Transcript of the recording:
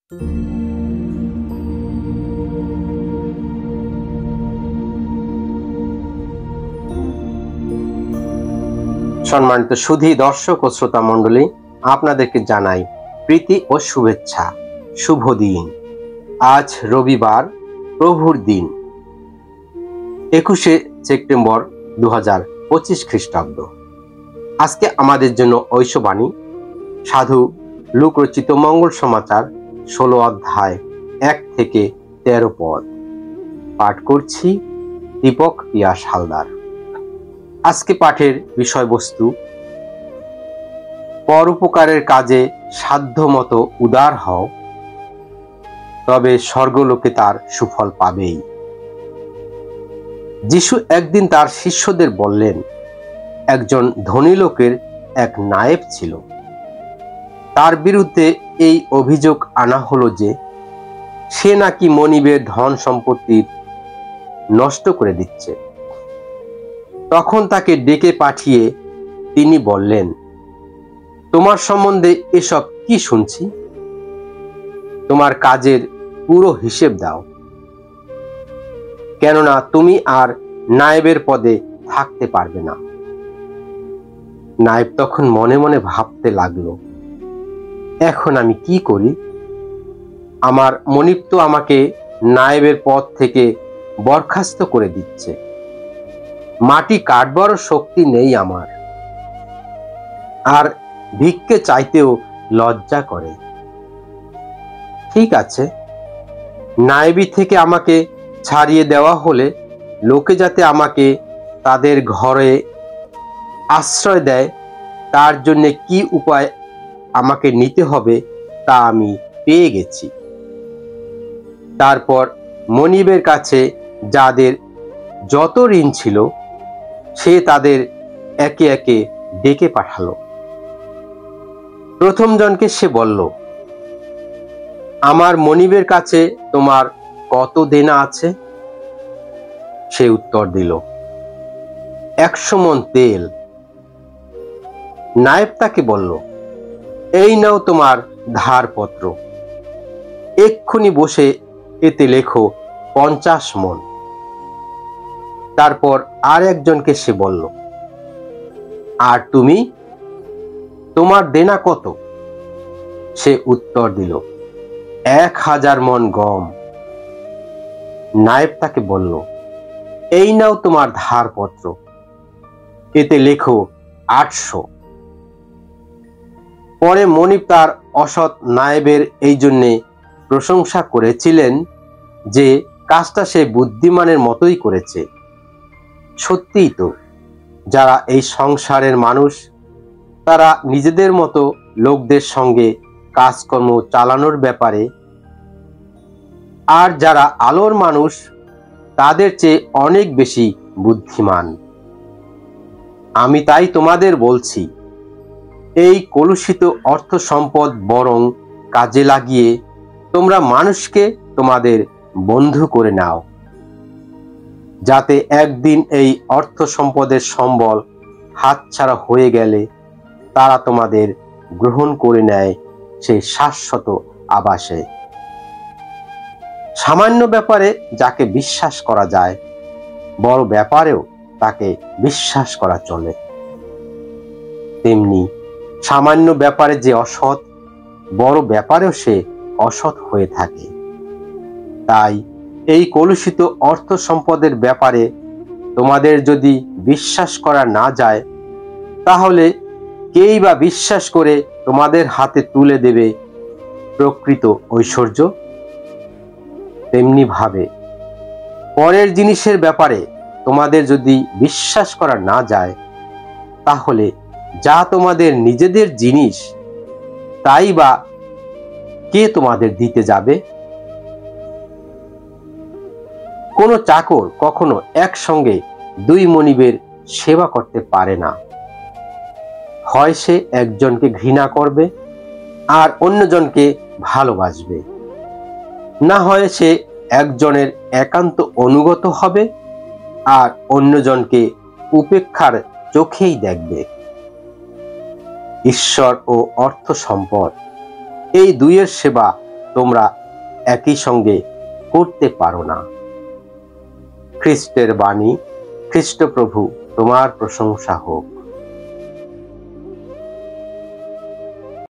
সম্মানিত সুধী দর্শক ও শ্রোতা মণ্ডলী, আপনাদেরকে জানাই প্রীতি ও শুভেচ্ছা। শুভ দিন। আজ রবিবার, প্রভুর দিন, 21শে সেপ্টেম্বর 2025 খ্রিস্টাব্দ। আজকে আমাদের জন্য ঐশবাণী সাধু লুক রচিত মঙ্গল সমাচার 16 অধ্যায় 1 থেকে 13 পদ। পাঠ করছি দীপক পিয়াস হালদার। আজকে পাঠের বিষয়বস্তু, পরোপকারের কাজে সাধ্যমতো উদার হও, তবে স্বর্গলোকে তার সুফল পাবেই। যিশু একদিন তার শিষ্যদের বললেন, একজন ধনী লোকের এক নায়েব ছিল। তার বিরুদ্ধে এই অভিযোগ আনা হলো যে সে নাকি মনিবের ধন সম্পত্তি নষ্ট করে দিচ্ছে। তখন তাকে ডেকে পাঠিয়ে তিনি বললেন, তোমার সম্বন্ধে এসব কি শুনছি? তোমার কাজের পুরো হিসেব দাও, কেননা তুমি আর নায়েবের পদে থাকতে পারবে না। নায়েব তখন মনে মনে ভাবতে লাগলো, এখন আমি কি করি? আমার মনিব তো আমাকে নায়েবের পদ থেকে বরখাস্ত করে দিচ্ছে। মাটি কাটবারও শক্তি নেই আমার, আর ভিক্ষে চাইতেও লজ্জা করে। ঠিক আছে, নায়েবি থেকে আমাকে ছাড়িয়ে দেওয়া হলে লোকে যাতে আমাকে তাদের ঘরে আশ্রয় দেয়, তার জন্য কি উপায় আমাকে নিতে হবে তা আমি পেয়ে গেছি। তারপর মনিবের কাছে যাদের যত ঋণ ছিল সে তাদের একে একে ডেকে পাঠালো। প্রথম জনকে সে বলল, আমার মনিবের কাছে তোমার কত দেনা আছে? সে উত্তর দিল, 100 মণ তেল। নায়েব তাকে বলল, এই নাও তোমার ধারপত্র, এক্ষুনি বসে এতে লেখো 50 মণ। তারপর আর একজনকে সে বলল, আর তুমি, তোমার দেনা কত? সে উত্তর দিল, 1000 মণ গম। নায়েব তাকে বলল, এই নাও তোমার ধারপত্র, এতে লেখো 800। পরে মনিব তার অসৎ নায়েবের এই জন্যে প্রশংসা করেছিলেন যে কাজটা সে বুদ্ধিমানের মতোই করেছে। সত্যিই তো, যারা এই সংসারের মানুষ তারা নিজেদের মতো লোকদের সঙ্গে কাজকর্ম চালানোর ব্যাপারে, আর যারা আলোর মানুষ তাদের চেয়ে অনেক বেশি বুদ্ধিমান। আমি তাই তোমাদের বলছি, এই কলুষিত অর্থ সম্পদ বরং কাজে লাগিয়ে তোমরা মানুষকে তোমাদের বন্ধু করে নাও, যাতে একদিন এই অর্থ সম্পদের সম্বল হাতছাড়া হয়ে গেলে তারা তোমাদের গ্রহণ করে নেয় সেই শাশ্বত আবাসে। সামান্য ব্যাপারে যাকে বিশ্বাস করা যায়, বড় ব্যাপারেও তাকে বিশ্বাস করা চলে। তেমনি সামান্য ব্যাপারে যে অসৎ, বড় ব্যাপারেও সে অসৎ হয়ে থাকে। তাই এই কলুষিত অর্থ সম্পদের ব্যাপারে তোমাদের যদি বিশ্বাস করা না যায়, তাহলে কেই বা বিশ্বাস করে তোমাদের হাতে তুলে দেবে প্রকৃত ঐশ্বর্য? তেমনি ভাবে পরের জিনিসের ব্যাপারে তোমাদের যদি বিশ্বাস করা না যায়, তাহলে যা তোমাদের নিজেদের জিনিস তাই বা কে তোমাদের দিতে যাবে? কোনো চাকর কখনো একসঙ্গে 2 মনিবের সেবা করতে পারে না। হয় সে একজনকে ঘৃণা করবে আর অন্যজনকে ভালোবাসবে, না হয় সে একজনের একান্ত অনুগত হবে আর অন্যজনকে উপেক্ষার চোখেই দেখবে। ঈশ্বর ও অর্থ সম্পদ, এই দুইয়ের সেবা তোমরা একই সঙ্গে করতে পারো না। খ্রিস্টের বাণী। খ্রিস্টপ্রভু তোমার প্রশংসা হোক।